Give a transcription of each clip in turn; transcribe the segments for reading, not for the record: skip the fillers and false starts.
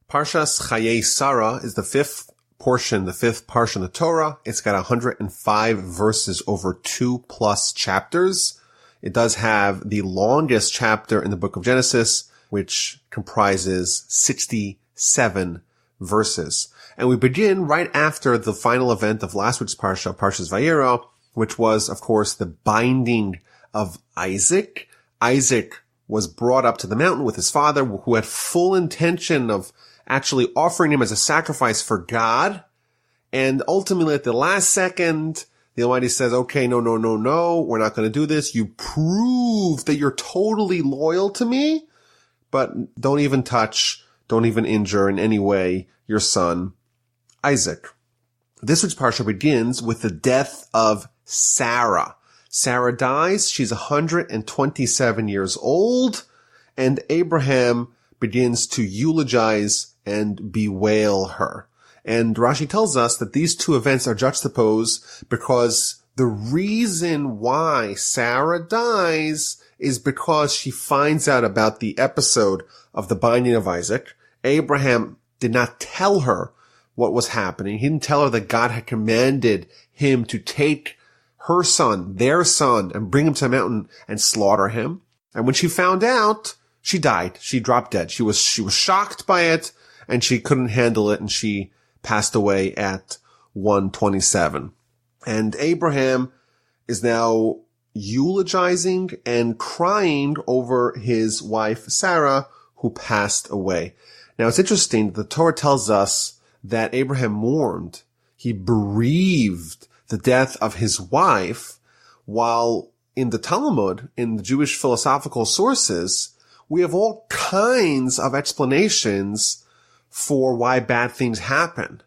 Parshas Chayei Sara is the fifth portion, the fifth Parsha in the Torah. It's got 105 verses over 2+ chapters. It does have the longest chapter in the book of Genesis, which comprises 67 verses. And we begin right after the final event of last week's Parsha, Parshas Vayera, which was, of course, the binding of Isaac. Isaac was brought up to the mountain with his father, who had full intention of actually offering him as a sacrifice for God. And ultimately, at the last second, the Almighty says, okay, no, we're not going to do this. You prove that you're totally loyal to me, but don't even touch, don't even injure in any way your son, Isaac. This week's Parsha begins with the death of Sarah. Sarah dies. She's 127 years old, and Abraham begins to eulogize and bewail her. And Rashi tells us that these two events are juxtaposed because the reason why Sarah dies is because she finds out about the episode of the binding of Isaac. Abraham did not tell her what was happening. He didn't tell her that God had commanded him to take her son, their son, and bring him to a mountain and slaughter him. And when she found out, she died. She dropped dead. She was shocked by it, and she couldn't handle it, and she passed away at 127. And Abraham is now eulogizing and crying over his wife, Sarah, who passed away. Now, it's interesting. The Torah tells us that Abraham mourned. He bereaved the death of his wife, while in the Talmud, in the Jewish philosophical sources, we have all kinds of explanations for why bad things happen.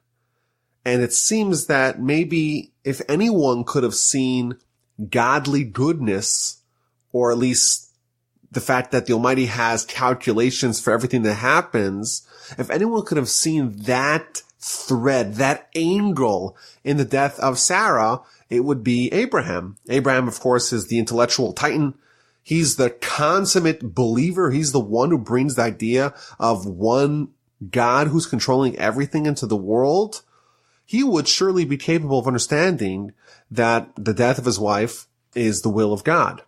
And it seems that maybe if anyone could have seen godly goodness, or at least the fact that the Almighty has calculations for everything that happens, if anyone could have seen that thread, that angle in the death of Sarah, it would be Abraham. Abraham, of course, is the intellectual titan. He's the consummate believer. He's the one who brings the idea of one God who's controlling everything into the world. He would surely be capable of understanding that the death of his wife is the will of God.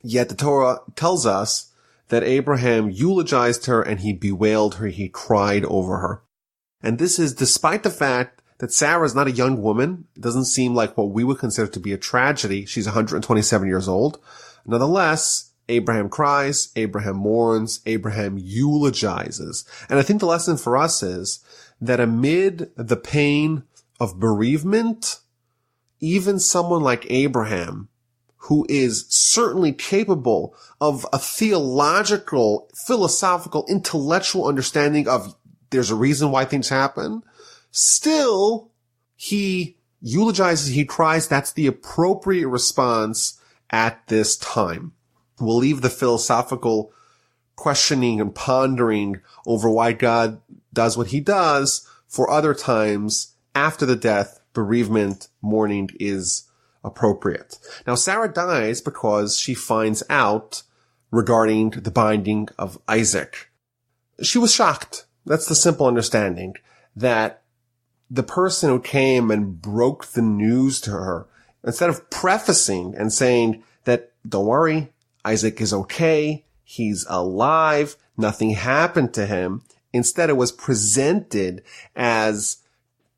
Yet the Torah tells us that Abraham eulogized her and he bewailed her. He cried over her. And this is despite the fact that Sarah is not a young woman. It doesn't seem like what we would consider to be a tragedy. She's 127 years old. Nonetheless, Abraham cries, Abraham mourns, Abraham eulogizes. And I think the lesson for us is that amid the pain of bereavement, even someone like Abraham, who is certainly capable of a theological, philosophical, intellectual understanding of there's a reason why things happen, still he eulogizes, he cries. That's the appropriate response at this time. We'll leave the philosophical questioning and pondering over why God does what he does for other times. After the death, bereavement, mourning is appropriate. Now, Sarah dies because she finds out regarding the binding of Isaac. She was shocked. That's the simple understanding, that the person who came and broke the news to her, instead of prefacing and saying that, don't worry, Isaac is okay, he's alive, nothing happened to him, instead it was presented as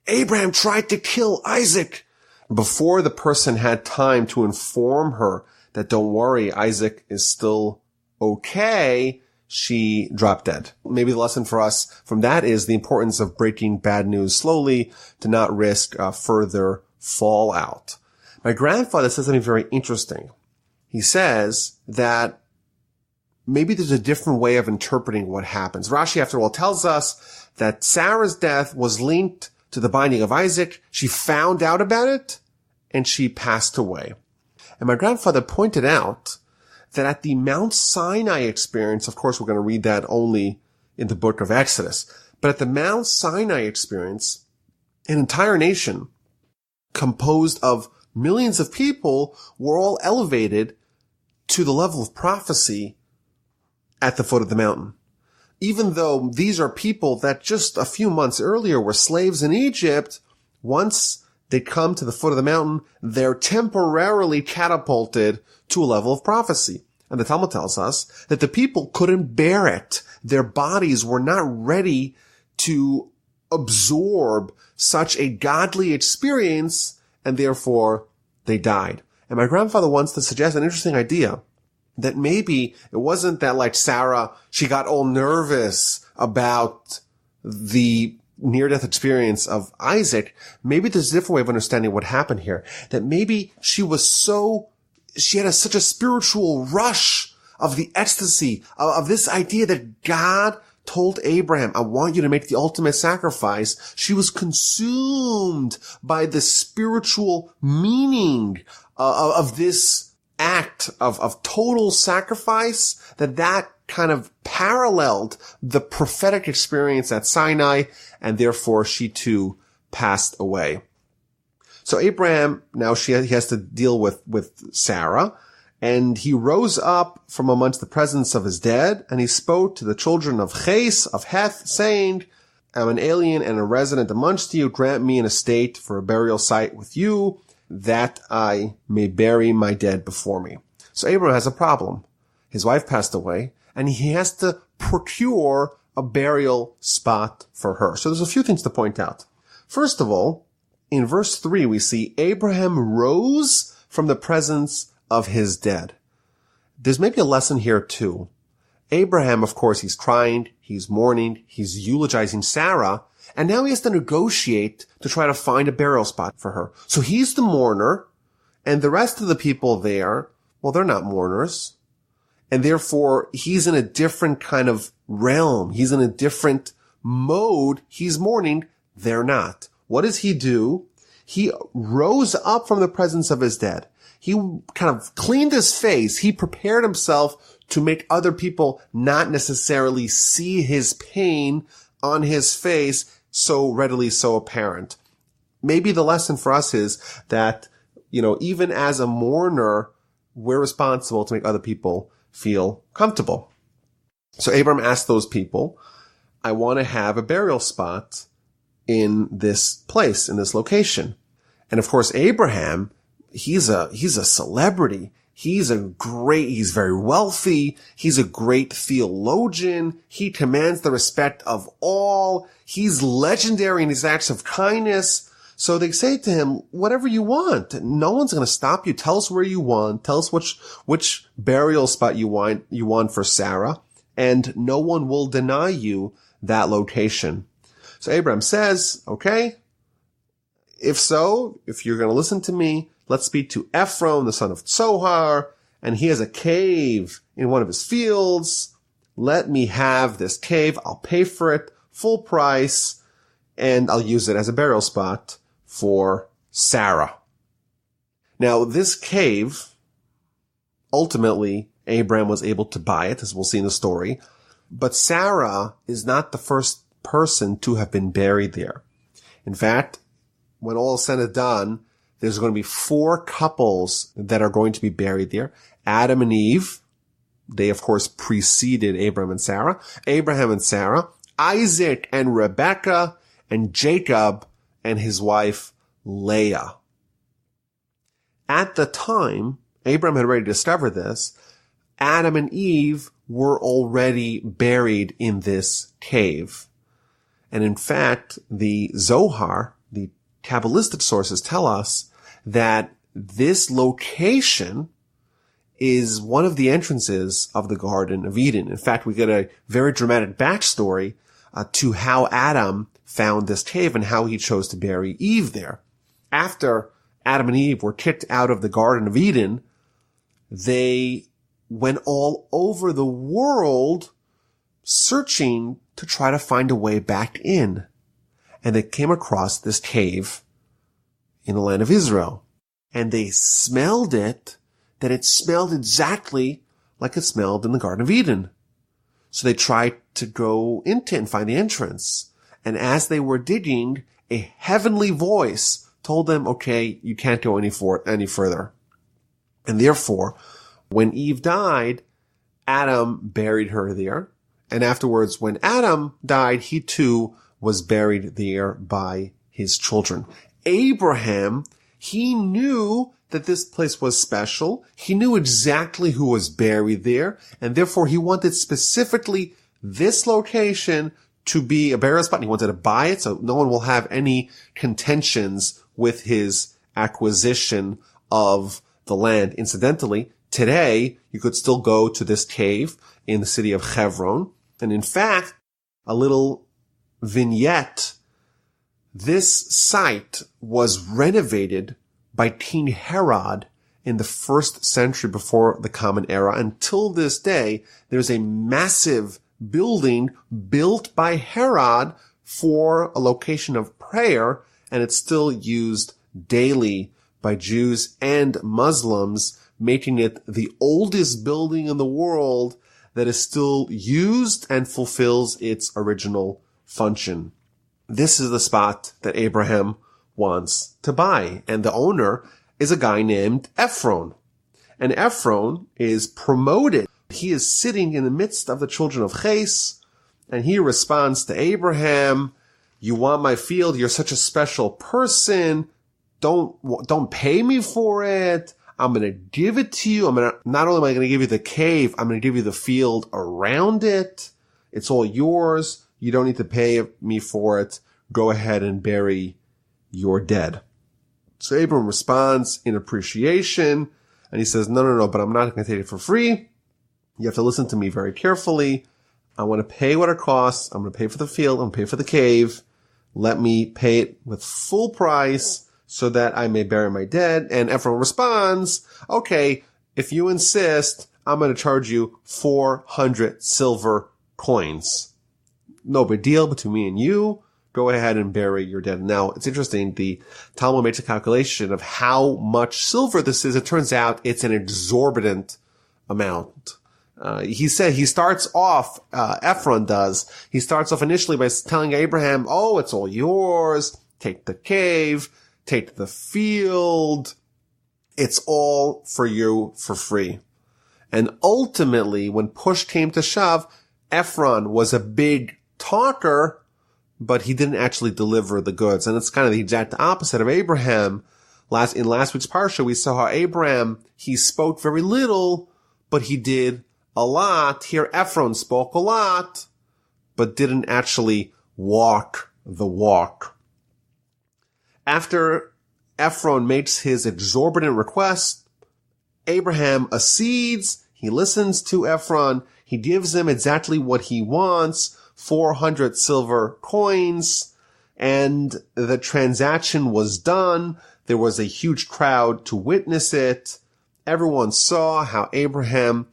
Abraham tried to kill Isaac. Before the person had time to inform her that, don't worry, Isaac is still okay, she dropped dead. Maybe the lesson for us from that is the importance of breaking bad news slowly to not risk further fallout. My grandfather says something very interesting. He says that maybe there's a different way of interpreting what happens. Rashi, after all, tells us that Sarah's death was linked to the binding of Isaac. She found out about it, and she passed away. And my grandfather pointed out that at the Mount Sinai experience, of course, we're going to read that only in the book of Exodus, but at the Mount Sinai experience, an entire nation composed of millions of people were all elevated to the level of prophecy at the foot of the mountain. even though these are people that just a few months earlier were slaves in Egypt, once they come to the foot of the mountain, they're temporarily catapulted to a level of prophecy. And the Talmud tells us that the people couldn't bear it. Their bodies were not ready to absorb such a godly experience, and therefore they died. And my grandfather wants to suggest an interesting idea, that maybe it wasn't that like Sarah, she got all nervous about the near-death experience of Isaac. Maybe there's a different way of understanding what happened here. That maybe she had such a spiritual rush of the ecstasy of this idea that God told Abraham, I want you to make the ultimate sacrifice. She was consumed by the spiritual meaning of this act of total sacrifice, that kind of paralleled the prophetic experience at Sinai, and therefore she too passed away. So Abraham, now he has to deal with Sarah, and he rose up from amongst the presence of his dead, and he spoke to the children of Ches, of Heth, saying, I'm an alien and a resident amongst you. Grant me an estate for a burial site with you, that I may bury my dead before me. So Abraham has a problem. His wife passed away, and he has to procure a burial spot for her. So there's a few things to point out. First of all, in verse 3, we see Abraham rose from the presence of his dead. There's maybe a lesson here too. Abraham, of course, he's crying, he's mourning, he's eulogizing Sarah, and now he has to negotiate to try to find a burial spot for her. So he's the mourner, and the rest of the people there, well, they're not mourners. And therefore, he's in a different kind of realm. He's in a different mode. He's mourning. They're not. What does he do? He rose up from the presence of his dead. He kind of cleaned his face. He prepared himself to make other people not necessarily see his pain on his face so readily, so apparent. Maybe the lesson for us is that, even as a mourner, we're responsible to make other people feel comfortable. So Abram asked those people, I want to have a burial spot in this place, in this location. And of course, Abraham, he's a celebrity. He's very wealthy. He's a great theologian. He commands the respect of all. He's legendary in his acts of kindness. So they say to him, whatever you want. No one's going to stop you. Tell us where you want. Tell us which burial spot you want for Sarah. And no one will deny you that location. So Abraham says, okay, if you're going to listen to me, let's speak to Ephron, the son of Tzohar, and he has a cave in one of his fields. Let me have this cave. I'll pay for it, full price, and I'll use it as a burial spot for Sarah. Now, this cave, ultimately, Abraham was able to buy it, as we'll see in the story, but Sarah is not the first person to have been buried there. In fact, when all is said and done, there's going to be 4 couples that are going to be buried there. Adam and Eve, they of course preceded Abraham and Sarah. Abraham and Sarah, Isaac and Rebekah, and Jacob and his wife Leah. At the time, Abraham had already discovered this, Adam and Eve were already buried in this cave. And in fact, the Zohar, the Kabbalistic sources tell us that this location is one of the entrances of the Garden of Eden. In fact, we get a very dramatic backstory to how Adam found this cave and how he chose to bury Eve there. After Adam and Eve were kicked out of the Garden of Eden, they went all over the world searching to try to find a way back in. And they came across this cave in the land of Israel. And they smelled it, that it smelled exactly like it smelled in the Garden of Eden. So they tried to go into it and find the entrance. And as they were digging, a heavenly voice told them, okay, you can't go any further. And therefore, when Eve died, Adam buried her there. And afterwards, when Adam died, he too was buried there by his children. Abraham, he knew that this place was special. He knew exactly who was buried there, and therefore he wanted specifically this location to be a burial spot. He wanted to buy it so no one will have any contentions with his acquisition of the land. Incidentally, today you could still go to this cave in the city of Hebron. And in fact, a little vignette, this site was renovated by King Herod in the 1st century before the Common Era. Until this day, there's a massive building built by Herod for a location of prayer, and it's still used daily by Jews and Muslims, making it the oldest building in the world that is still used and fulfills its original function. This is the spot that Abraham wants to buy, and the owner is a guy named Ephron. And Ephron is promoted. He is sitting in the midst of the children of Ches, and he responds to Abraham, "You want my field? You're such a special person. Don't pay me for it. I'm going to give it to you. Not only am I going to give you the cave, I'm going to give you the field around it. It's all yours. You don't need to pay me for it. Go ahead and bury your dead." So Abram responds in appreciation, and he says, no, but I'm not going to take it for free. You have to listen to me very carefully. I want to pay what it costs. I'm going to pay for the field. I'm going to pay for the cave. Let me pay it with full price so that I may bury my dead. And Ephron responds, okay, if you insist, I'm going to charge you 400 silver coins. No big deal between me and you. Go ahead and bury your dead. Now, it's interesting. The Talmud makes a calculation of how much silver this is. It turns out it's an exorbitant amount. He starts off initially by telling Abraham, oh, it's all yours. Take the cave, take the field. It's all for you for free. And ultimately, when push came to shove, Ephron was a big talker, but he didn't actually deliver the goods. And it's kind of the exact opposite of Abraham. In last week's Parsha, we saw how Abraham, he spoke very little, but he did a lot. Here, Ephron spoke a lot, but didn't actually walk the walk. After Ephron makes his exorbitant request, Abraham accedes. He listens to Ephron. He gives him exactly what he wants, 400 silver coins, and the transaction was done. There was a huge crowd to witness it. Everyone saw how Abraham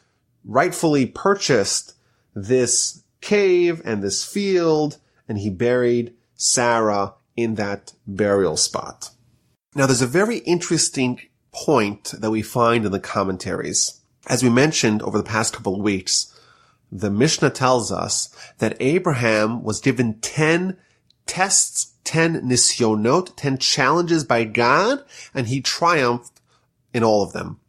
rightfully purchased this cave and this field, and he buried Sarah in that burial spot. Now, there's a very interesting point that we find in the commentaries. As we mentioned over the past couple of weeks, the Mishnah tells us that Abraham was given 10 tests, 10 nisyonot, 10 challenges by God, and he triumphed in all of them.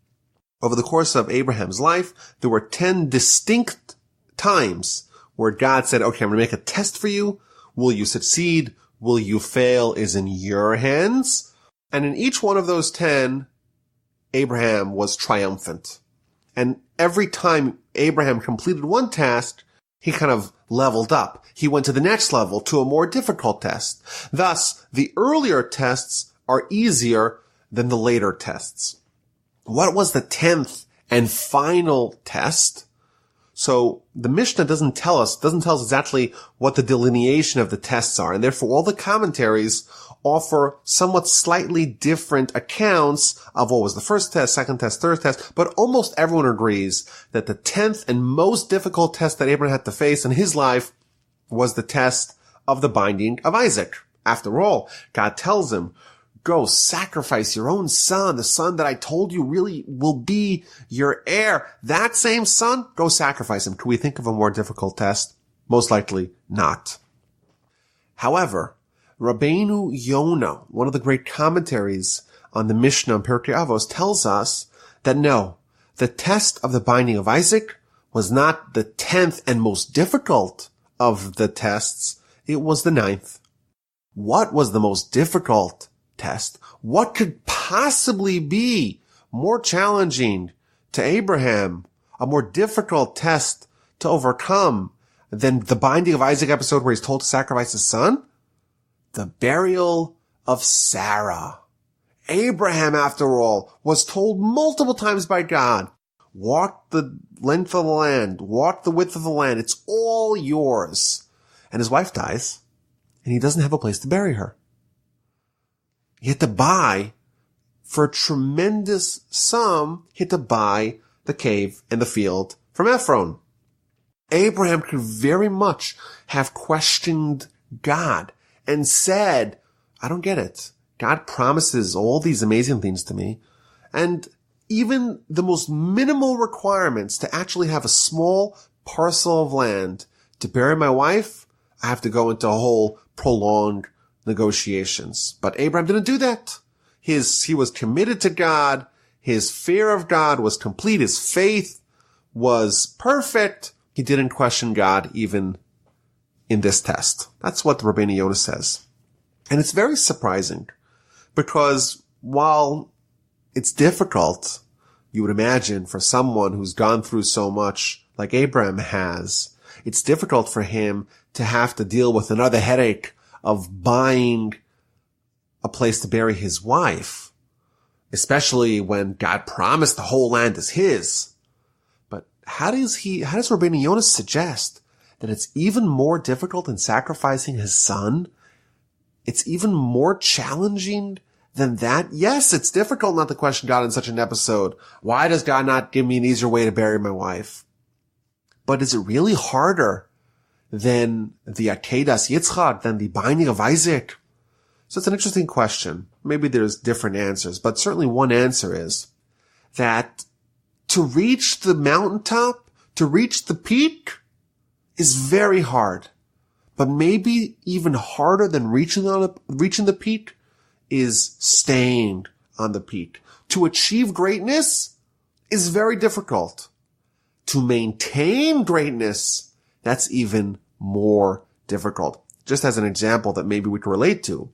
Over the course of Abraham's life, there were 10 distinct times where God said, okay, I'm going to make a test for you. Will you succeed? Will you fail? Is in your hands. And in each one of those 10, Abraham was triumphant. And every time Abraham completed one task, he kind of leveled up. He went to the next level, to a more difficult test. Thus, the earlier tests are easier than the later tests. What was the 10th and final test? So the Mishnah doesn't tell us exactly what the delineation of the tests are, and therefore all the commentaries offer somewhat slightly different accounts of what was the first test, second test, third test, but almost everyone agrees that the 10th and most difficult test that Abraham had to face in his life was the test of the binding of Isaac. After all, God tells him, go sacrifice your own son, the son that I told you really will be your heir. That same son, go sacrifice him. Could we think of a more difficult test? Most likely not. However, Rabbeinu Yonah, one of the great commentaries on the Mishnah and Pirkei Avos, tells us that no, the test of the binding of Isaac was not the 10th and most difficult of the tests. It was the 9th. What was the most difficult test? What could possibly be more challenging to Abraham, a more difficult test to overcome than the binding of Isaac episode where he's told to sacrifice his son? The burial of Sarah. Abraham, after all, was told multiple times by God, walk the length of the land, walk the width of the land, it's all yours. And his wife dies, and he doesn't have a place to bury her. He had to buy, for a tremendous sum, he had to buy the cave and the field from Ephron. Abraham could very much have questioned God and said, I don't get it. God promises all these amazing things to me, and even the most minimal requirements to actually have a small parcel of land to bury my wife, I have to go into a whole prolonged negotiations. But Abraham didn't do that. He was committed to God. His fear of God was complete. His faith was perfect. He didn't question God even in this test. That's what the Rabbeinu Yonah says. And it's very surprising because while it's difficult, you would imagine, for someone who's gone through so much like Abraham has, it's difficult for him to have to deal with another headache of buying a place to bury his wife, especially when God promised the whole land is his. But how does Rabbeinu Yonah suggest that it's even more difficult than sacrificing his son? It's even more challenging than that? Yes, it's difficult not to question God in such an episode. Why does God not give me an easier way to bury my wife? But is it really harder than the Akedas Yitzchak, than the binding of Isaac? So it's an interesting question. Maybe there's different answers, but certainly one answer is that to reach the mountaintop, to reach the peak, is very hard. But maybe even harder than reaching the peak is staying on the peak. To achieve greatness is very difficult. To maintain greatness, that's even more difficult. Just as an example that maybe we can relate to,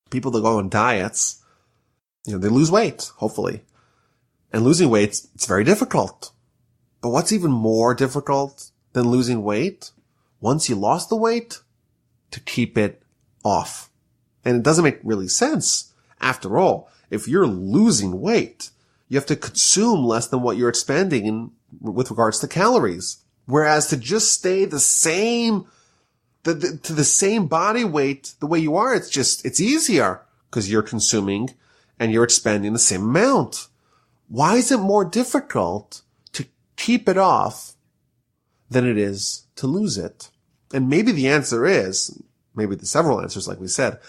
people that go on diets, they lose weight, hopefully. And losing weight, it's very difficult. But what's even more difficult than losing weight? Once you lost the weight, to keep it off. And it doesn't make really sense. After all, if you're losing weight, you have to consume less than what you're expending with regards to calories. Whereas to just stay the same, to the same body weight the way you are, it's easier because you're consuming and you're expending the same amount. Why is it more difficult to keep it off than it is to lose it? And maybe the answer is, maybe there's several answers like we said,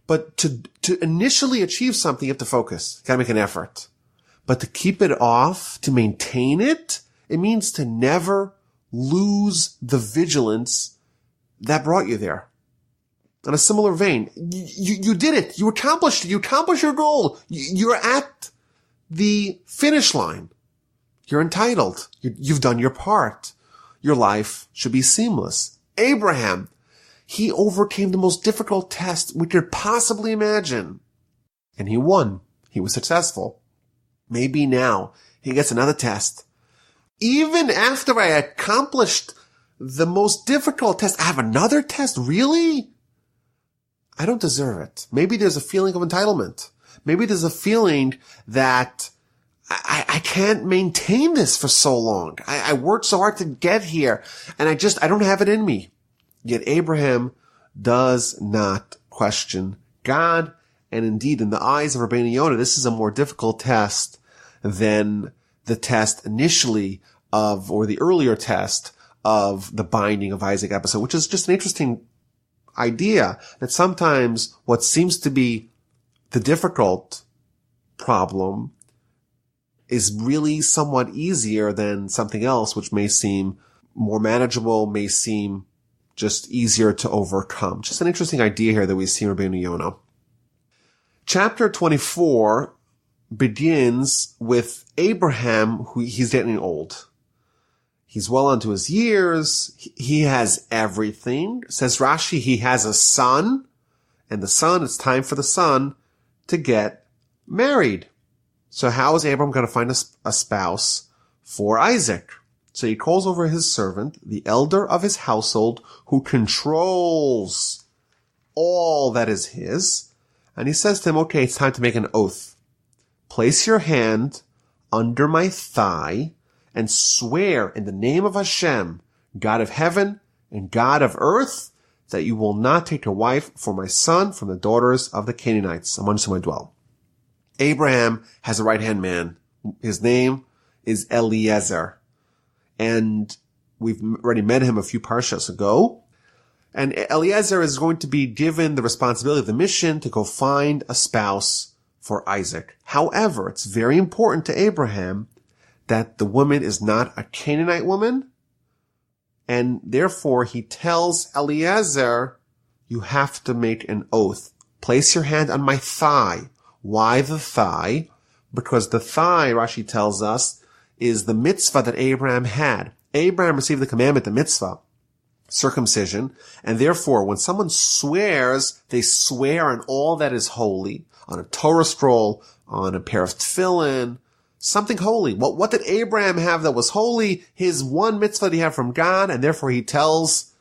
but to initially achieve something, you have to focus. You gotta make an effort. But to keep it off, to maintain it, it means to never lose the vigilance that brought you there. In a similar vein, you did it. You accomplished it. You accomplished your goal. You're at the finish line. You're entitled. You've done your part. Your life should be seamless. Abraham, he overcame the most difficult test we could possibly imagine. And he won. He was successful. Maybe now he gets another test. Even after I accomplished the most difficult test, I have another test? Really? I don't deserve it. Maybe there's a feeling of entitlement. Maybe there's a feeling that I can't maintain this for so long. I worked so hard to get here, and I don't have it in me. Yet Abraham does not question God, and indeed, in the eyes of Rabbeinu Yonah, this is a more difficult test than the test initially or the earlier test of the binding of Isaac episode, which is just an interesting idea that sometimes what seems to be the difficult problem is really somewhat easier than something else, which may seem more manageable, may seem just easier to overcome. Just an interesting idea here that we see in Rabbeinu Yonah. Chapter 24 begins with Abraham, he's getting old. He's well onto his years. He has everything. Says Rashi, he has a son. And the son, it's time for the son to get married. So how is Abraham going to find a spouse for Isaac? So he calls over his servant, the elder of his household, who controls all that is his. And he says to him, okay, it's time to make an oath. Place your hand under my thigh and swear in the name of Hashem, God of heaven and God of earth, that you will not take a wife for my son from the daughters of the Canaanites amongst whom I dwell. Abraham has a right-hand man. His name is Eliezer. And we've already met him a few parshas ago. And Eliezer is going to be given the responsibility of the mission to go find a spouse for Isaac. However, it's very important to Abraham that the woman is not a Canaanite woman. And therefore, he tells Eliezer, you have to make an oath. Place your hand on my thigh. Why the thigh? Because the thigh, Rashi tells us, is the mitzvah that Abraham had. Abraham received the commandment, the mitzvah, circumcision, and therefore, when someone swears, they swear on all that is holy, on a Torah scroll, on a pair of tefillin, something holy. What did Abraham have that was holy? His one mitzvah that he had from God, and therefore he tells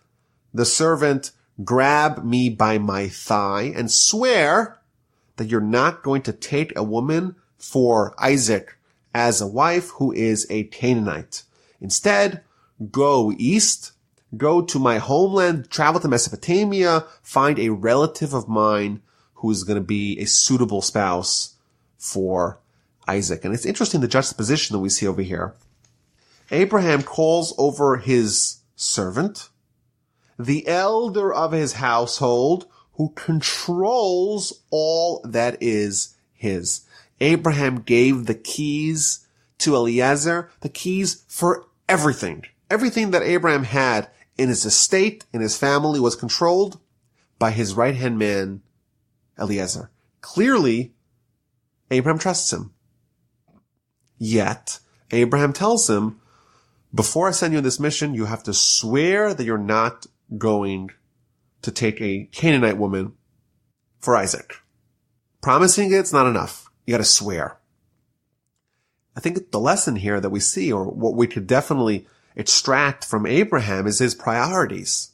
the servant, grab me by my thigh and swear that you're not going to take a woman for Isaac as a wife who is a Canaanite. Instead, go east, go to my homeland, travel to Mesopotamia, find a relative of mine who is going to be a suitable spouse for Isaac. And it's interesting the juxtaposition that we see over here. Abraham calls over his servant, the elder of his household, who controls all that is his. Abraham gave the keys to Eliezer, the keys for everything. Everything that Abraham had in his estate, in his family, was controlled by his right-hand man, Eliezer. Clearly, Abraham trusts him. Yet, Abraham tells him, before I send you on this mission, you have to swear that you're not going to take a Canaanite woman for Isaac. Promising it's not enough. You got to swear. I think the lesson here that we see, or what we could definitely extract from Abraham, is his priorities.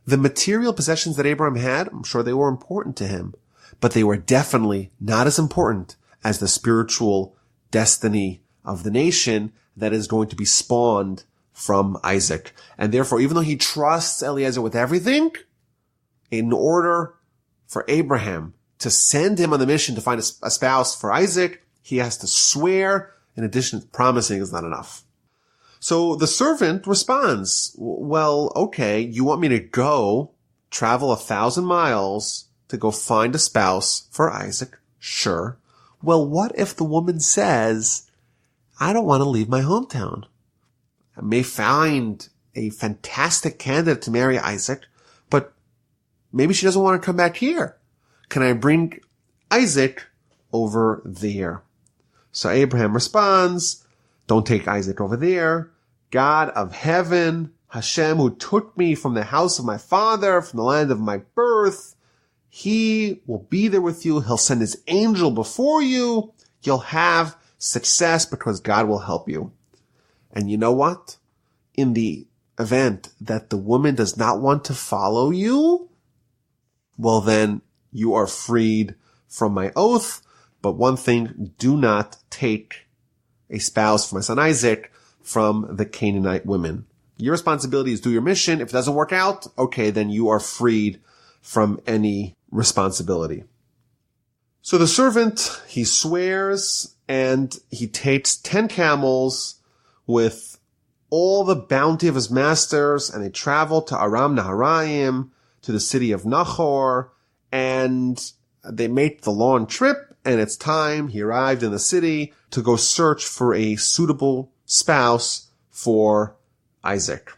The material possessions that Abraham had, I'm sure they were important to him, but they were definitely not as important as the spiritual destiny of the nation that is going to be spawned from Isaac. And therefore, even though he trusts Eliezer with everything, in order for Abraham to send him on the mission to find a spouse for Isaac, he has to swear. In addition, promising is not enough. So the servant responds, well, okay, you want me to go travel 1,000 miles to go find a spouse for Isaac? Sure. Well, what if the woman says, I don't want to leave my hometown? I may find a fantastic candidate to marry Isaac, but maybe she doesn't want to come back here. Can I bring Isaac over there? So Abraham responds, don't take Isaac over there. God of heaven, Hashem, who took me from the house of my father, from the land of my birth, he will be there with you. He'll send his angel before you. You'll have success because God will help you. And you know what? In the event that the woman does not want to follow you, well then you are freed from my oath. But one thing, do not take a spouse for my son Isaac from the Canaanite women. Your responsibility is do your mission. If it doesn't work out, okay, then you are freed from any responsibility. So the servant, he swears, and he takes 10 camels with all the bounty of his masters, and they travel to Aram Naharaim, to the city of Nahor, and they make the long trip, and it's time. He arrived in the city to go search for a suitable spouse for Isaac.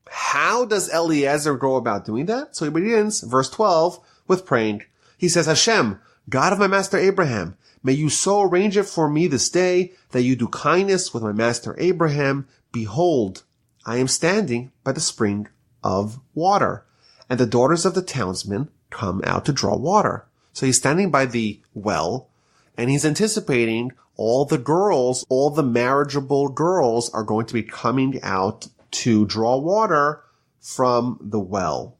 How does Eliezer go about doing that? So he begins, verse 12, with praying. He says, Hashem, God of my master Abraham, may you so arrange it for me this day that you do kindness with my master Abraham. Behold, I am standing by the spring of water, and the daughters of the townsmen come out to draw water. So he's standing by the well, and he's anticipating all the marriageable girls are going to be coming out to draw water from the well.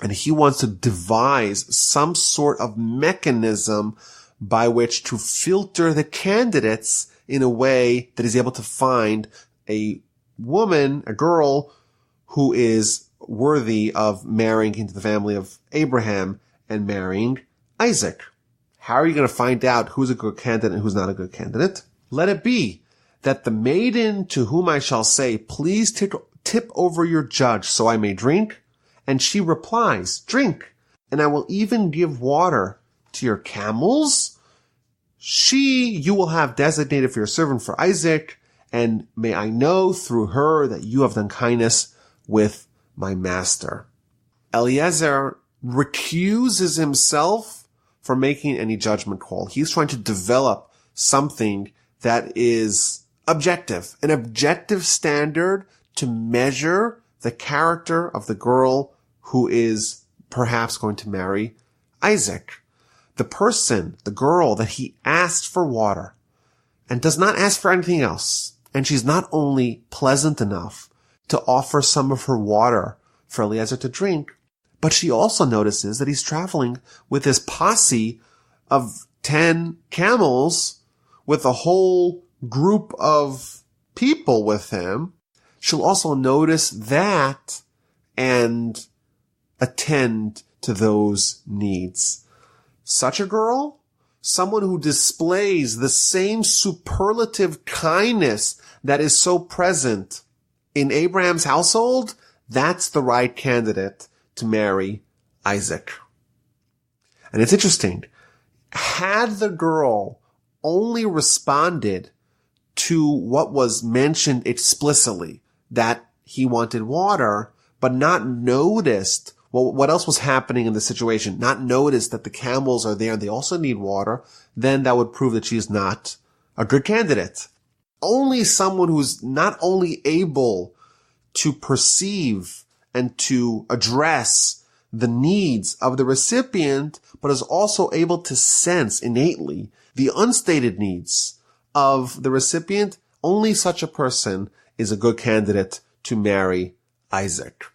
And he wants to devise some sort of mechanism by which to filter the candidates in a way that is able to find a woman, a girl, who is worthy of marrying into the family of Abraham and marrying Isaac. How are you going to find out who's a good candidate and who's not a good candidate? Let it be that the maiden to whom I shall say, please tip over your judge so I may drink. And she replies, drink, and I will even give water to your camels. You will have designated for your servant for Isaac, and may I know through her that you have done kindness with my master. Eliezer recuses himself from making any judgment call. He's trying to develop something that is objective, an objective standard to measure the character of the girl who is perhaps going to marry Isaac. The girl that he asked for water and does not ask for anything else. And she's not only pleasant enough to offer some of her water for Eliezer to drink, but she also notices that he's traveling with this posse of 10 camels with a whole group of people with him. She'll also notice that and attend to those needs. Such a girl, someone who displays the same superlative kindness that is so present in Abraham's household, that's the right candidate to marry Isaac. And it's interesting. Had the girl only responded to what was mentioned explicitly, that he wanted water, but not noticed what else was happening in the situation, not noticed that the camels are there and they also need water, then that would prove that she is not a good candidate. Only someone who's not only able to perceive and to address the needs of the recipient, but is also able to sense innately the unstated needs of the recipient, only such a person is a good candidate to marry Isaac.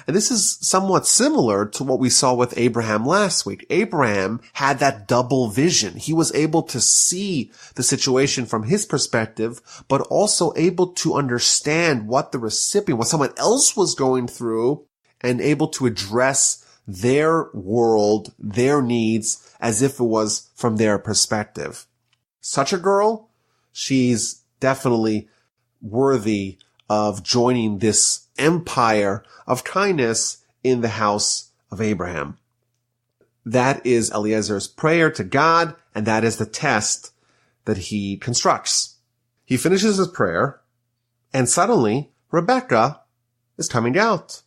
And this is somewhat similar to what we saw with Abraham last week. Abraham had that double vision. He was able to see the situation from his perspective, but also able to understand what the recipient, what someone else was going through, and able to address their world, their needs, as if it was from their perspective. Such a girl, she's definitely worthy of joining this empire of kindness in the house of Abraham. That is Eliezer's prayer to God, and that is the test that he constructs. He finishes his prayer, and suddenly Rebecca is coming out.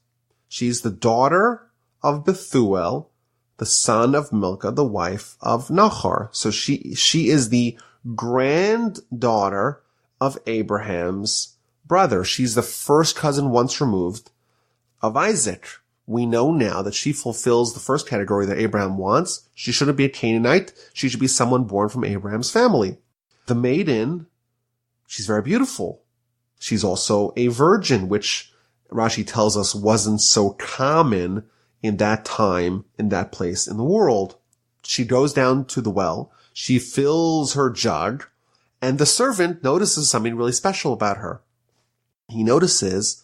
She's the daughter of Bethuel, the son of Milcah, the wife of Nahor. So she is the granddaughter of Abraham's brother. She's the first cousin once removed of Isaac. We know now that she fulfills the first category that Abraham wants. She shouldn't be a Canaanite. She should be someone born from Abraham's family. The maiden, she's very beautiful. She's also a virgin, which Rashi tells us wasn't so common in that time, in that place in the world. She goes down to the well. She fills her jug, and the servant notices something really special about her. He notices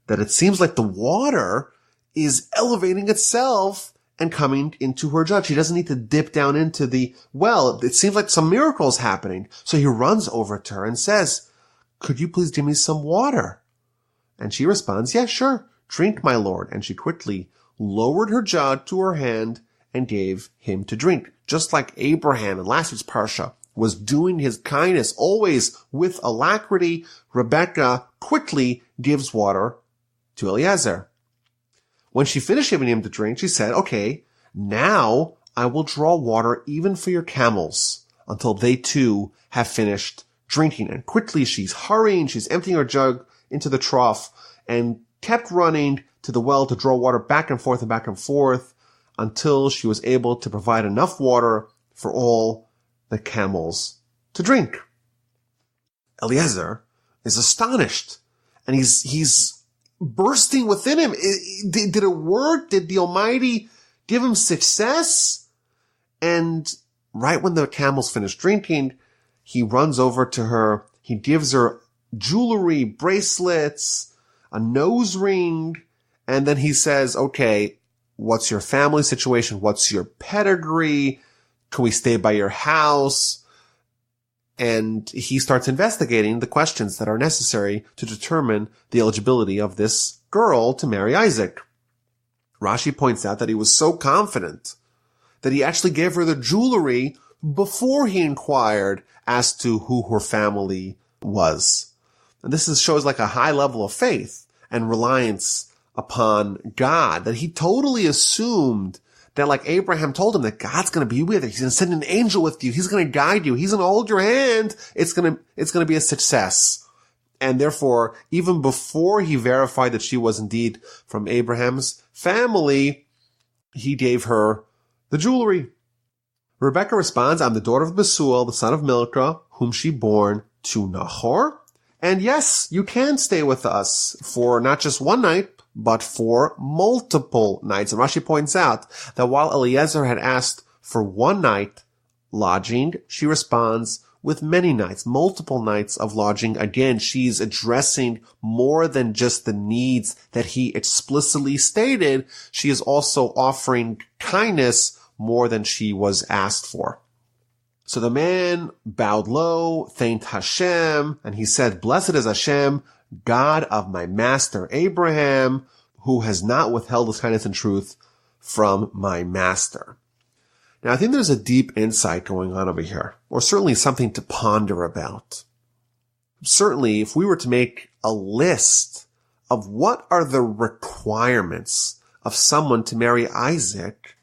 that it seems like the water is elevating itself and coming into her jug. She doesn't need to dip down into the well. It seems like some miracle is happening. So he runs over to her and says, "Could you please give me some water?" And she responds, "Yeah, sure. Drink, my lord." And she quickly lowered her jug to her hand and gave him to drink. Just like Abraham in last week's Parsha was doing his kindness always with alacrity, Rebecca quickly gives water to Eliezer. When she finished giving him to drink, she said, "Okay, now I will draw water even for your camels until they too have finished drinking." And quickly she's hurrying, she's emptying her jug into the trough and kept running to the well to draw water back and forth until she was able to provide enough water for all the camels to drink. Eliezer is astonished, and he's bursting within him. Did it work? Did the Almighty give him success? And right when the camels finish drinking, he runs over to her. He gives her jewelry, bracelets, a nose ring, and then he says, okay, what's your family situation? What's your pedigree? Can we stay by your house? And he starts investigating the questions that are necessary to determine the eligibility of this girl to marry Isaac. Rashi points out that he was so confident that he actually gave her the jewelry before he inquired as to who her family was. And this shows like a high level of faith and reliance upon God, that he totally assumed that, like Abraham told him, that God's going to be with you. He's going to send an angel with you. He's going to guide you. He's going to hold your hand. It's going to be a success. And therefore, even before he verified that she was indeed from Abraham's family, he gave her the jewelry. Rebecca responds, I'm the daughter of Bethuel, the son of Milcah, whom she bore to Nahor. And yes, you can stay with us for not just one night, but for multiple nights. And Rashi points out that while Eliezer had asked for one night lodging, she responds with many nights, multiple nights of lodging. Again, she's addressing more than just the needs that he explicitly stated. She is also offering kindness more than she was asked for. So the man bowed low, thanked Hashem, and he said, blessed is Hashem, God of my master Abraham, who has not withheld his kindness and truth from my master. Now, I think there's a deep insight going on over here, or certainly something to ponder about. Certainly, if we were to make a list of what are the requirements of someone to marry Isaac,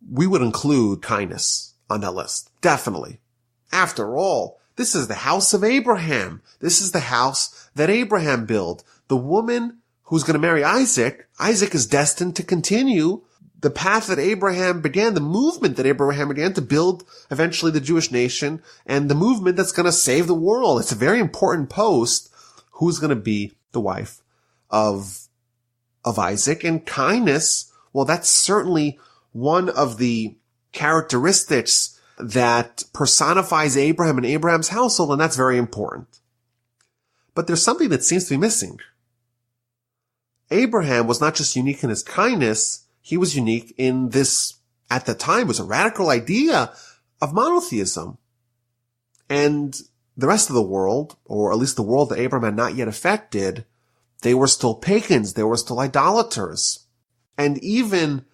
we would include kindness on that list. Definitely. After all, this is the house of Abraham. This is the house that Abraham built. The woman who's going to marry Isaac is destined to continue the path that Abraham began, the movement that Abraham began to build eventually the Jewish nation, and the movement that's going to save the world. It's a very important post. Who's going to be the wife of Isaac? And kindness, well, that's certainly one of the characteristics that personifies Abraham and Abraham's household, and that's very important. But there's something that seems to be missing. Abraham was not just unique in his kindness, he was unique in this, at the time, was a radical idea of monotheism. And the rest of the world, or at least the world that Abraham had not yet affected, they were still pagans, they were still idolaters. And even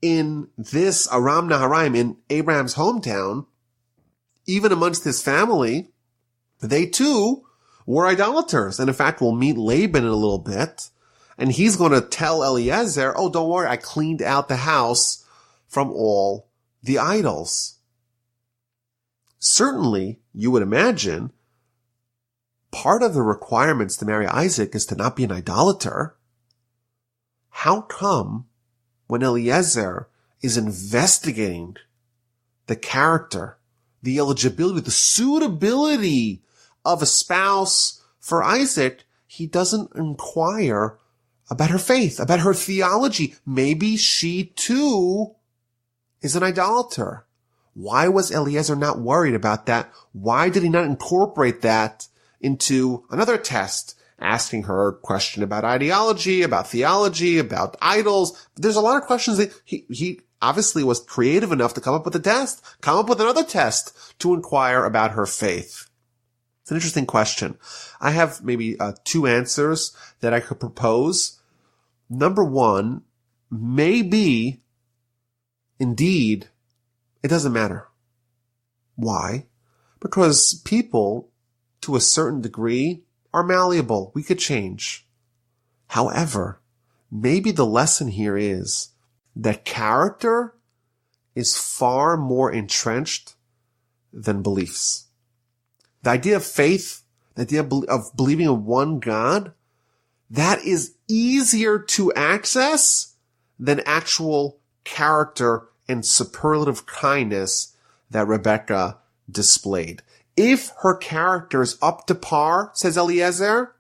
in this Aram Naharaim, in Abraham's hometown, even amongst his family, they too were idolaters. And in fact, we'll meet Laban in a little bit, and he's going to tell Eliezer, oh, don't worry, I cleaned out the house from all the idols. Certainly, you would imagine, part of the requirements to marry Isaac is to not be an idolater. How come when Eliezer is investigating the character, the eligibility, the suitability of a spouse for Isaac, he doesn't inquire about her faith, about her theology? Maybe she too is an idolater. Why was Eliezer not worried about that? Why did he not incorporate that into another test, asking her a question about ideology, about theology, about idols? There's a lot of questions that he obviously was creative enough to come up with a test, come up with another test to inquire about her faith. It's an interesting question. I have maybe two answers that I could propose. Number one, maybe, indeed, it doesn't matter. Why? Because people, to a certain degree, are malleable. We could change. However, maybe the lesson here is that character is far more entrenched than beliefs. The idea of faith, the idea of believing in one God, that is easier to access than actual character and superlative kindness that Rebecca displayed. If her character is up to par, says Eliezer,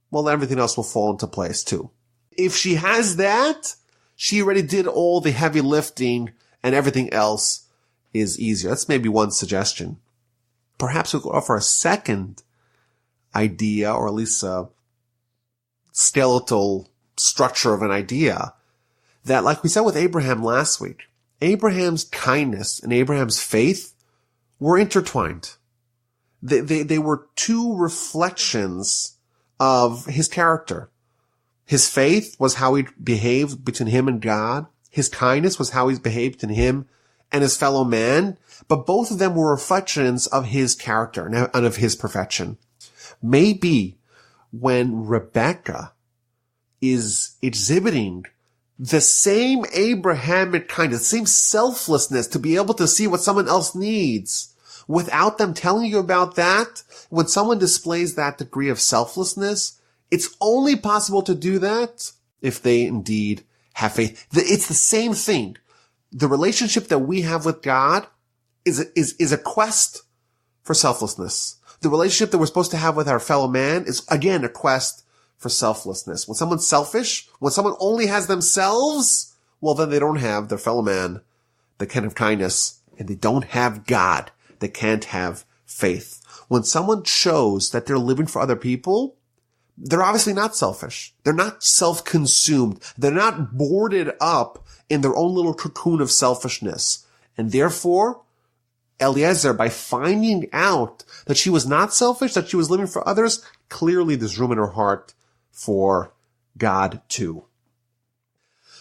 well, everything else will fall into place too. If she has that, she already did all the heavy lifting and everything else is easier. That's maybe one suggestion. Perhaps we could offer a second idea, or at least a skeletal structure of an idea, that, like we said with Abraham last week, Abraham's kindness and Abraham's faith were intertwined. They were two reflections of his character. His faith was how he behaved between him and God. His kindness was how he behaved between him and his fellow man. But both of them were reflections of his character and of his perfection. Maybe when Rebecca is exhibiting the same Abrahamic kindness, the same selflessness to be able to see what someone else needs without them telling you about that, when someone displays that degree of selflessness, it's only possible to do that if they indeed have faith. It's the same thing. The relationship that we have with God is a quest for selflessness. The relationship that we're supposed to have with our fellow man is, again, a quest for selflessness. When someone's selfish, when someone only has themselves, well, then they don't have their fellow man that can have kindness, and they don't have God that can't have faith. When someone shows that they're living for other people, they're obviously not selfish. They're not self-consumed. They're not boarded up in their own little cocoon of selfishness. And therefore, Eliezer, by finding out that she was not selfish, that she was living for others, clearly there's room in her heart for God too.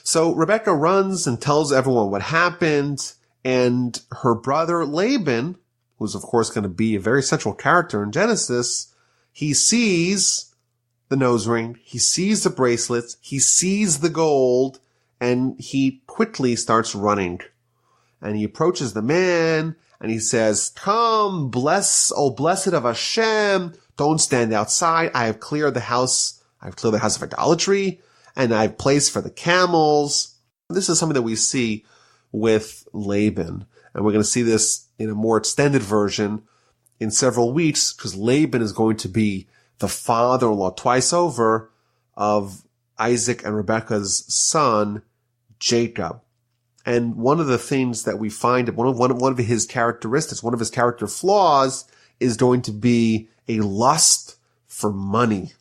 So Rebecca runs and tells everyone what happened, and her brother Laban, who's of course going to be a very central character in Genesis, he sees the nose ring, he sees the bracelets, he sees the gold, and he quickly starts running. And he approaches the man, and he says, "Come, blessed of Hashem, don't stand outside. I have cleared the house of idolatry, and I have place for the camels." This is something that we see with Laban. And we're going to see this in a more extended version in several weeks, because Laban is going to be the father-in-law twice over of Isaac and Rebekah's son, Jacob. And one of the things that we find, one of his characteristics, one of his character flaws, is going to be a lust for money.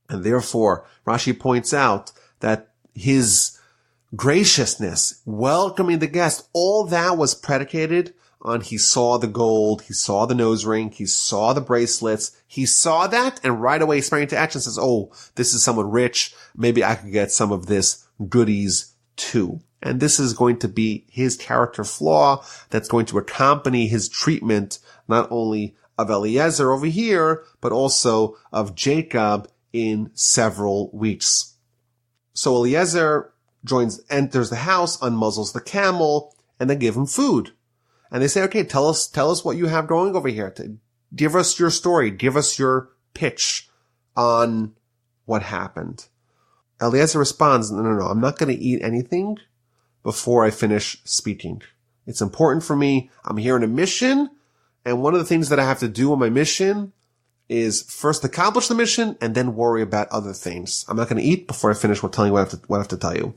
And therefore, Rashi points out that his graciousness, welcoming the guest, all that was predicated on he saw the gold, he saw the nose ring, he saw the bracelets, he saw that, and right away sprang into action, says, "Oh, this is someone rich, maybe I could get some of this goodies too." And this is going to be his character flaw that's going to accompany his treatment, not only of Eliezer over here, but also of Jacob in several weeks. So Eliezer enters the house, unmuzzles the camel, and they give him food. And they say, "Okay, tell us what you have going over here. Give us your story. Give us your pitch on what happened." Eliezer responds, No, I'm not going to eat anything before I finish speaking. It's important for me. I'm here on a mission, and one of the things that I have to do on my mission is first accomplish the mission and then worry about other things. I'm not going to eat before I finish telling you what I have to tell you.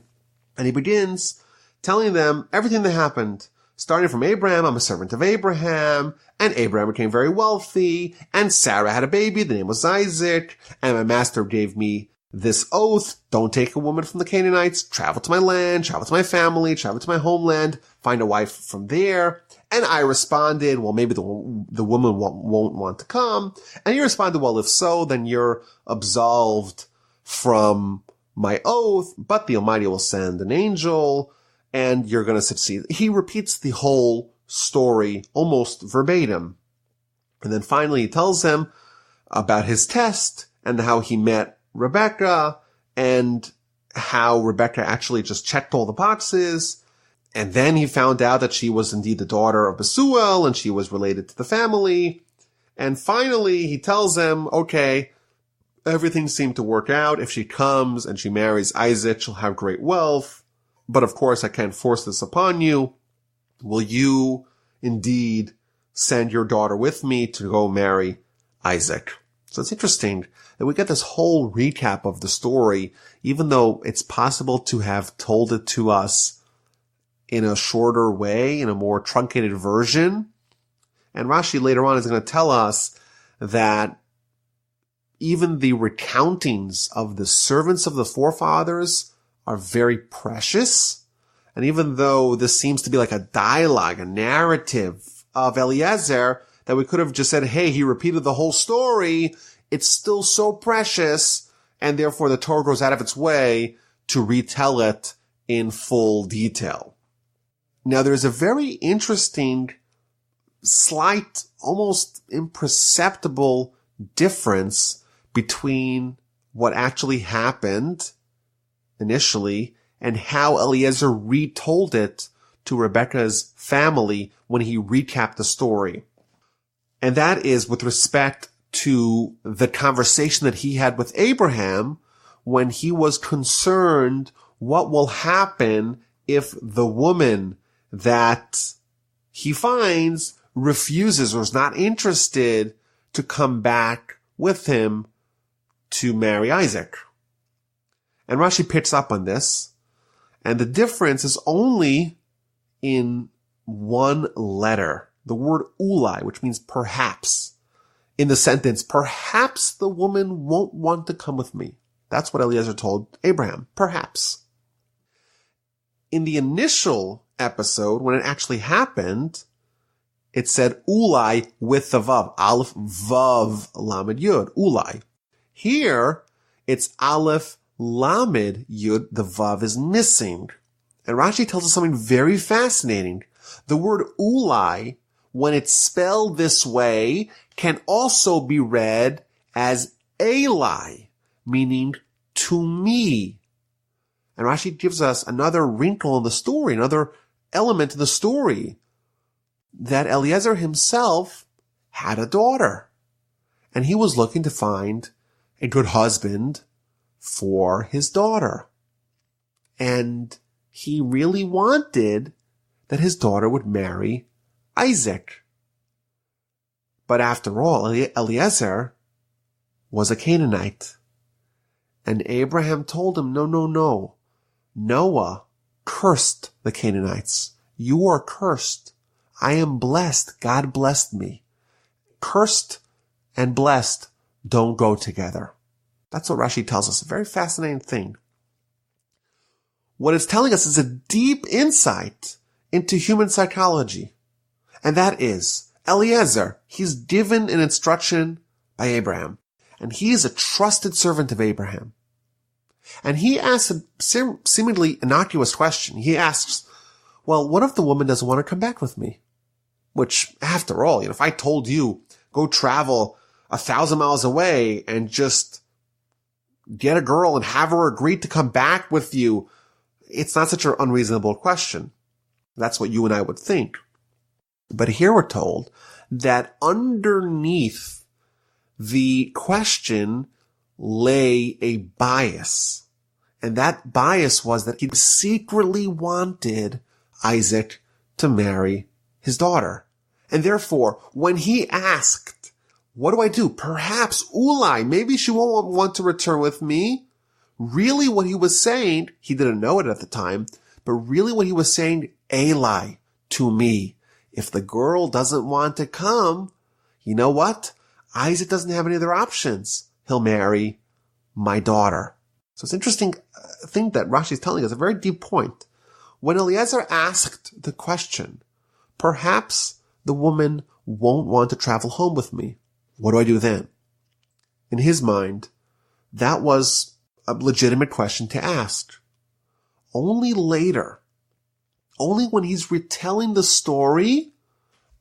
And he begins telling them everything that happened, starting from Abraham. I'm a servant of Abraham, and Abraham became very wealthy, and Sarah had a baby, the name was Isaac, and my master gave me this oath: don't take a woman from the Canaanites, travel to my land, travel to my family, travel to my homeland, find a wife from there. And I responded, well, maybe the woman won't want to come. And he responded, well, if so, then you're absolved from my oath, but the Almighty will send an angel and you're going to succeed. He repeats the whole story almost verbatim. And then finally he tells them about his test and how he met Rebecca and how Rebecca actually just checked all the boxes. And then he found out that she was indeed the daughter of Bethuel and she was related to the family. And finally he tells them, okay, Everything seemed to work out. If she comes and she marries Isaac, she'll have great wealth. But of course, I can't force this upon you. Will you indeed send your daughter with me to go marry Isaac? So it's interesting that we get this whole recap of the story, even though it's possible to have told it to us in a shorter way, in a more truncated version. And Rashi later on is going to tell us that even the recountings of the servants of the forefathers are very precious. And even though this seems to be like a dialogue, a narrative of Eliezer, that we could have just said, hey, he repeated the whole story, it's still so precious, and therefore the Torah goes out of its way to retell it in full detail. Now, there's a very interesting, slight, almost imperceptible difference between what actually happened initially and how Eliezer retold it to Rebekah's family when he recapped the story. And that is with respect to the conversation that he had with Abraham when he was concerned what will happen if the woman that he finds refuses or is not interested to come back with him to marry Isaac. And Rashi picks up on this, and the difference is only in one letter, the word ulai, which means perhaps. In the sentence, perhaps the woman won't want to come with me. That's what Eliezer told Abraham, perhaps. In the initial episode, when it actually happened, it said ulai with the vav, aleph, vav, lamed, yud, ulai. Here, it's aleph, lamed, yud, the vav is missing. And Rashi tells us something very fascinating. The word ulai, when it's spelled this way, can also be read as elai, meaning to me. And Rashi gives us another wrinkle in the story, another element in the story, that Eliezer himself had a daughter, and he was looking to find a good husband for his daughter. And he really wanted that his daughter would marry Isaac. But after all, Eliezer was a Canaanite. And Abraham told him, no. Noah cursed the Canaanites. You are cursed. I am blessed. God blessed me. Cursed and blessed don't go together. That's what Rashi tells us. A very fascinating thing. What it's telling us is a deep insight into human psychology. And that is, Eliezer, he's given an instruction by Abraham. And he is a trusted servant of Abraham. And he asks a seemingly innocuous question. He asks, well, what if the woman doesn't want to come back with me? Which, after all, if I told you, go travel 1,000 miles away and just get a girl and have her agree to come back with you, it's not such an unreasonable question. That's what you and I would think. But here we're told that underneath the question lay a bias. And that bias was that he secretly wanted Isaac to marry his daughter. And therefore, when he asked, what do I do? Perhaps ulai, maybe she won't want to return with me. Really what he was saying, he didn't know it at the time, but really what he was saying, elai, to me. If the girl doesn't want to come, you know what? Isaac doesn't have any other options. He'll marry my daughter. So it's an interesting thing that Rashi is telling us, a very deep point. When Eliezer asked the question, perhaps the woman won't want to travel home with me. What do I do then? In his mind, that was a legitimate question to ask. Only later, only when he's retelling the story,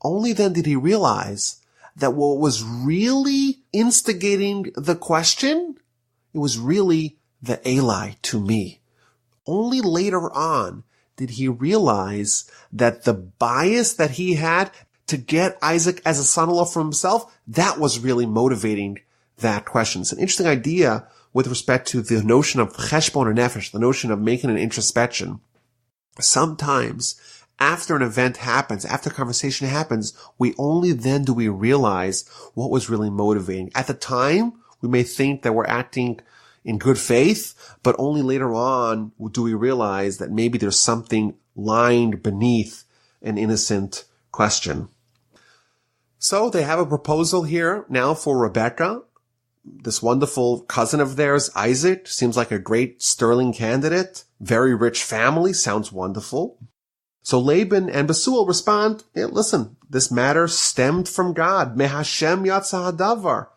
only then did he realize that what was really instigating the question, it was really the elai, to me. Only later on did he realize that the bias that he had to get Isaac as a son-in-law for himself, that was really motivating that question. It's an interesting idea with respect to the notion of cheshbon or nefesh, the notion of making an introspection. Sometimes after an event happens, after a conversation happens, only then do we realize what was really motivating. At the time, we may think that we're acting in good faith, but only later on do we realize that maybe there's something lying beneath an innocent question. So they have a proposal here now for Rebecca. This wonderful cousin of theirs, Isaac, seems like a great sterling candidate. Very rich family, sounds wonderful. So Laban and Bethuel respond, hey, listen, this matter stemmed from God. Me Hashem yatsa hadavar.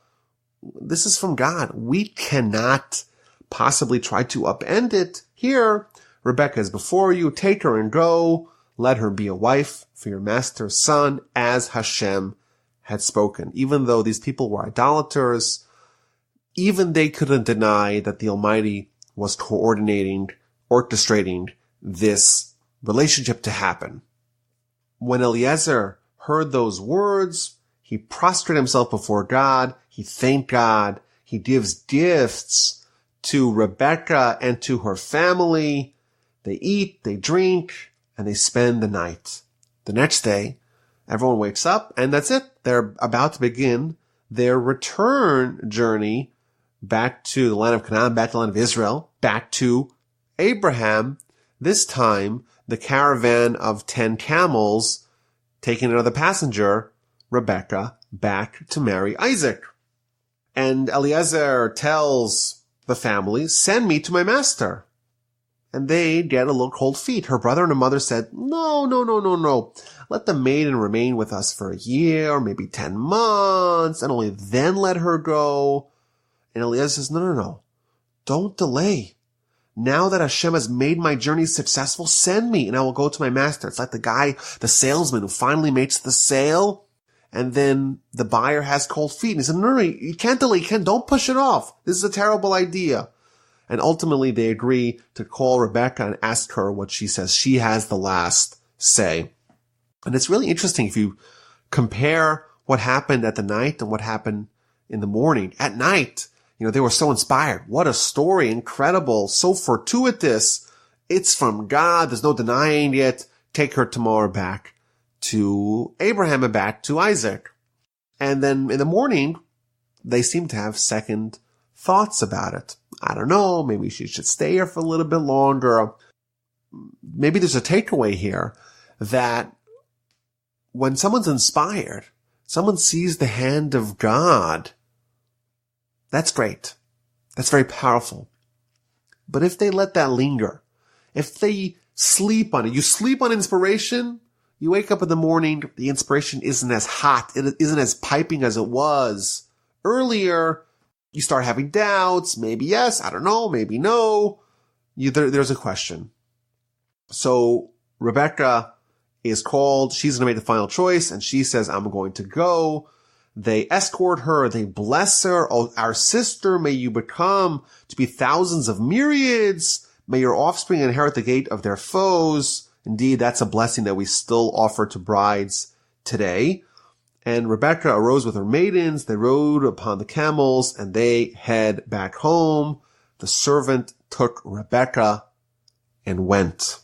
This is from God. We cannot possibly try to upend it. Here, Rebecca is before you. Take her and go. Let her be a wife for your master's son, as Hashem had spoken. Even though these people were idolaters, even they couldn't deny that the Almighty was orchestrating this relationship to happen. When Eliezer heard those words, he prostrated himself before God. He thanked God. He gives gifts to Rebecca and to her family. They eat, they drink, and they spend the night. The next day, everyone wakes up, and that's it. They're about to begin their return journey back to the land of Canaan, back to the land of Israel, back to Abraham. This time, the caravan of 10 camels taking another passenger, Rebecca, back to marry Isaac. And Eliezer tells the family, send me to my master. And they get a little cold feet. Her brother and her mother said, no. Let the maiden remain with us for a year, or maybe 10 months, and only then let her go. And Eliezer says, no. Don't delay. Now that Hashem has made my journey successful, send me and I will go to my master. It's like the salesman who finally makes the sale, and then the buyer has cold feet. And he said, no, you can't delay. Don't push it off. This is a terrible idea. And ultimately they agree to call Rebecca and ask her what she says. She has the last say. And it's really interesting if you compare what happened at the night and what happened in the morning. At night, they were so inspired. What a story. Incredible. So fortuitous. It's from God. There's no denying it. Take her tomorrow back to Abraham and back to Isaac. And then in the morning, they seem to have second thoughts about it. I don't know. Maybe she should stay here for a little bit longer. Maybe there's a takeaway here that when someone's inspired, someone sees the hand of God. That's great. That's very powerful. But if they let that linger, if they sleep on it, you sleep on inspiration, you wake up in the morning, the inspiration isn't as hot, it isn't as piping as it was earlier. You start having doubts, maybe yes, I don't know, maybe no. There's a question. So Rebecca is called, she's going to make the final choice, and she says, I'm going to go. They escort her, they bless her. Oh, our sister, may you become to be thousands of myriads. May your offspring inherit the gate of their foes. Indeed, that's a blessing that we still offer to brides today. And Rebecca arose with her maidens. They rode upon the camels and they head back home. The servant took Rebecca and went.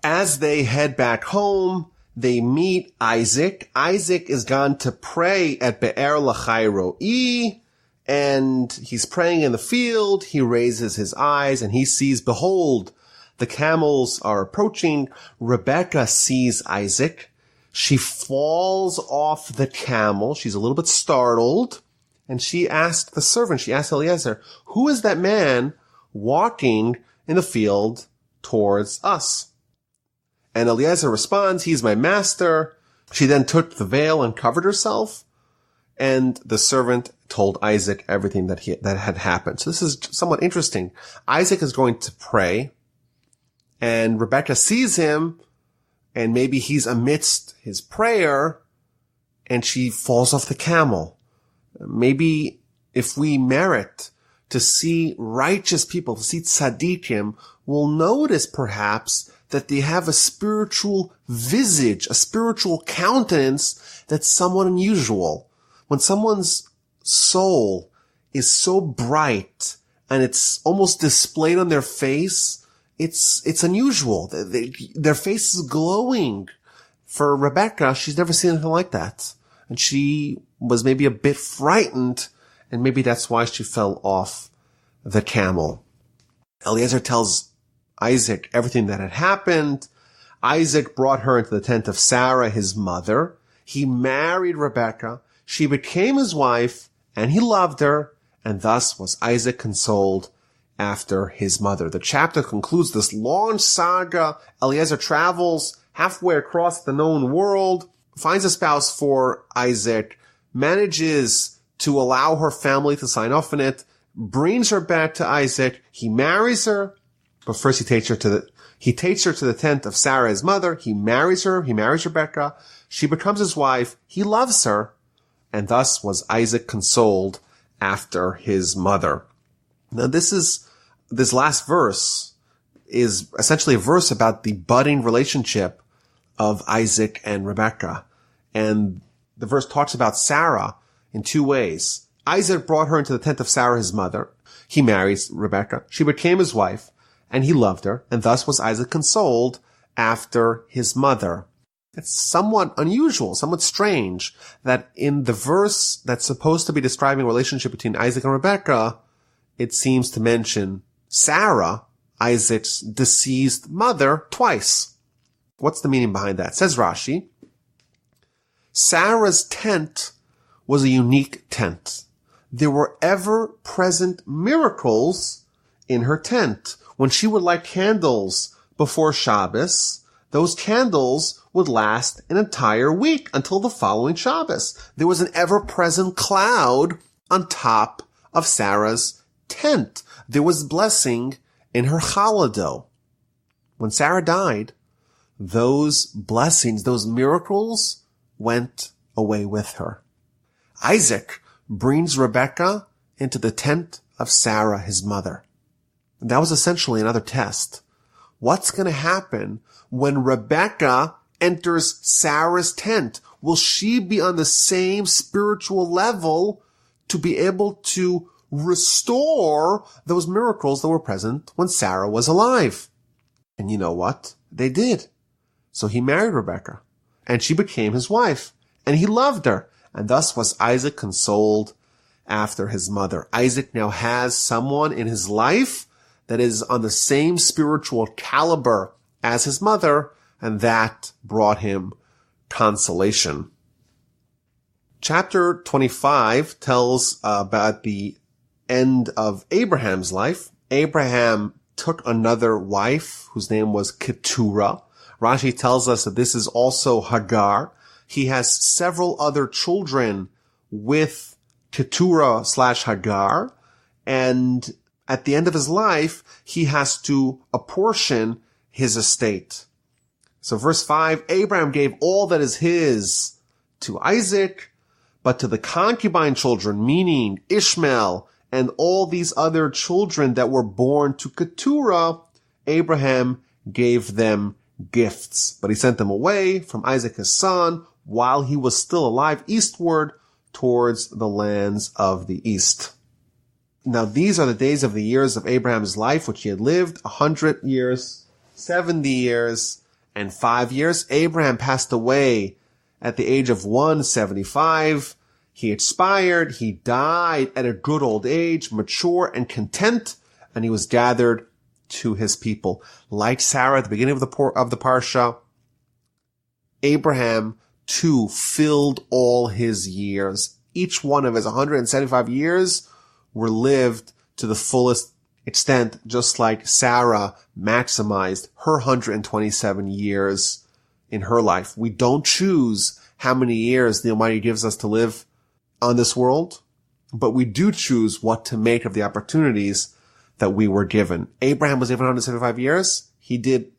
As they head back home, they meet Isaac. Isaac is gone to pray at Be'er Lachai Ro'i, and he's praying in the field. He raises his eyes and he sees, behold, the camels are approaching. Rebecca sees Isaac. She falls off the camel. She's a little bit startled. And she asked the servant, she asked Eliezer, who is that man walking in the field towards us? And Eliezer responds, he's my master. She then took the veil and covered herself. And the servant told Isaac everything that had happened. So this is somewhat interesting. Isaac is going to pray, and Rebecca sees him, and maybe he's amidst his prayer, and she falls off the camel. Maybe if we merit to see righteous people, to see tzaddikim, we'll notice perhaps that they have a spiritual visage, a spiritual countenance that's somewhat unusual. When someone's soul is so bright and it's almost displayed on their face. It's unusual. Their face is glowing. For Rebecca, she's never seen anything like that. And she was maybe a bit frightened, and maybe that's why she fell off the camel. Eliezer tells Isaac everything that had happened. Isaac brought her into the tent of Sarah, his mother. He married Rebecca. She became his wife, and he loved her, and thus was Isaac consoled after his mother. The chapter concludes this long saga. Eliezer travels halfway across the known world, finds a spouse for Isaac, manages to allow her family to sign off on it, brings her back to Isaac. He marries her, but first he takes her to the tent of Sarah, his mother. He marries her. He marries Rebecca. She becomes his wife. He loves her, and thus was Isaac consoled after his mother. Now this last verse is essentially a verse about the budding relationship of Isaac and Rebecca. And the verse talks about Sarah in two ways. Isaac brought her into the tent of Sarah, his mother. He marries Rebecca. She became his wife, and he loved her, and thus was Isaac consoled after his mother. It's somewhat unusual, somewhat strange, that in the verse that's supposed to be describing a relationship between Isaac and Rebecca, it seems to mention Sarah, Isaac's deceased mother, twice. What's the meaning behind that? Says Rashi, Sarah's tent was a unique tent. There were ever-present miracles in her tent. When she would light candles before Shabbos, those candles would last an entire week until the following Shabbos. There was an ever-present cloud on top of Sarah's tent. There was blessing in her challah dough. When Sarah died, those blessings, those miracles went away with her. Isaac brings Rebecca into the tent of Sarah, his mother. And that was essentially another test. What's going to happen when Rebecca enters Sarah's tent? Will she be on the same spiritual level to be able to restore those miracles that were present when Sarah was alive? And you know what? They did. So he married Rebecca, and she became his wife, and he loved her, and thus was Isaac consoled after his mother. Isaac now has someone in his life that is on the same spiritual caliber as his mother, and that brought him consolation. Chapter 25 tells about the end of Abraham's life. Abraham took another wife whose name was Keturah. Rashi tells us that this is also Hagar. He has several other children with Keturah / Hagar, and at the end of his life, he has to apportion his estate. So verse 5, Abraham gave all that is his to Isaac, but to the concubine children, meaning Ishmael and all these other children that were born to Keturah, Abraham gave them gifts. But he sent them away from Isaac his son while he was still alive eastward towards the lands of the east. Now these are the days of the years of Abraham's life, which he had lived 100 years, 70 years, and 5 years. Abraham passed away at the age of 175. He expired. He died at a good old age, mature and content, and he was gathered to his people. Like Sarah at the beginning of the Parsha, Abraham too filled all his years. Each one of his 175 years were lived to the fullest extent, just like Sarah maximized her 127 years in her life. We don't choose how many years the Almighty gives us to live on this world, but we do choose what to make of the opportunities that we were given. Abraham was given 175 years. He did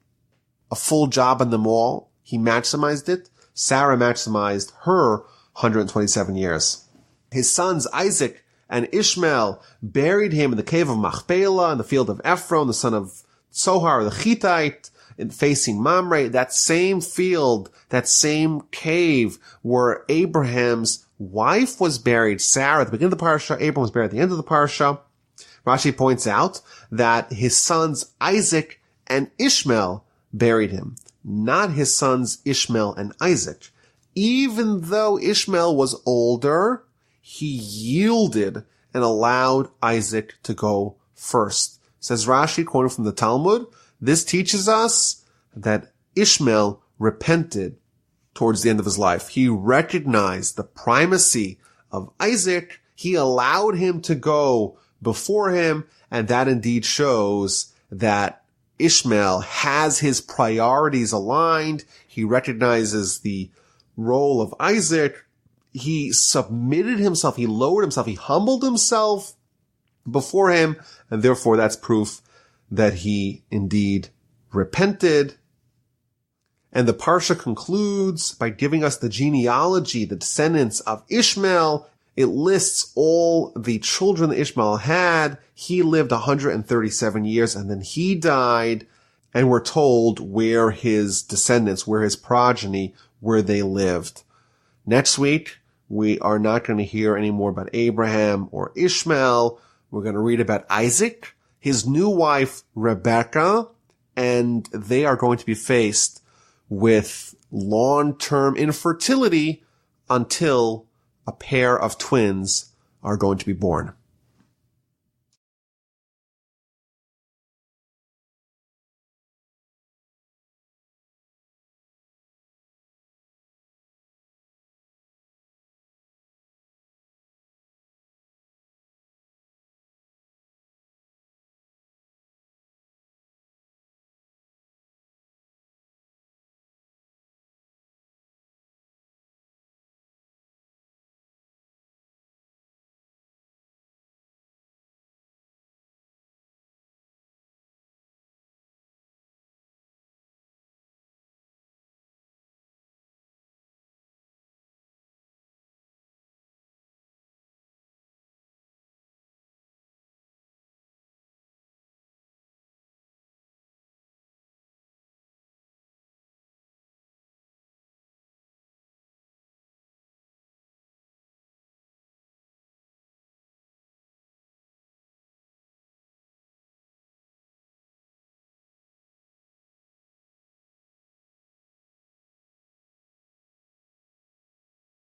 a full job on them all. He maximized it. Sarah maximized her 127 years. His sons Isaac and Ishmael buried him in the cave of Machpelah in the field of Ephron, the son of Zohar the Hittite. facing Mamre, that same field, that same cave where Abraham's wife was buried, Sarah, at the beginning of the Parsha, Abraham was buried at the end of the Parsha. Rashi points out that his sons Isaac and Ishmael buried him, not his sons Ishmael and Isaac. Even though Ishmael was older, he yielded and allowed Isaac to go first. Says Rashi, quoting from the Talmud, this teaches us that Ishmael repented towards the end of his life. He recognized the primacy of Isaac. He allowed him to go before him, and that indeed shows that Ishmael has his priorities aligned. He recognizes the role of Isaac. He submitted himself, he lowered himself, he humbled himself before him, and therefore that's proof that he indeed repented. And the Parsha concludes by giving us the genealogy, the descendants of Ishmael. It lists all the children that Ishmael had. He lived 137 years and then he died, and we're told where his descendants, where his progeny, where they lived. Next week, we are not going to hear any more about Abraham or Ishmael. We're going to read about Isaac, his new wife, Rebekah, and they are going to be faced with long-term infertility until a pair of twins are going to be born.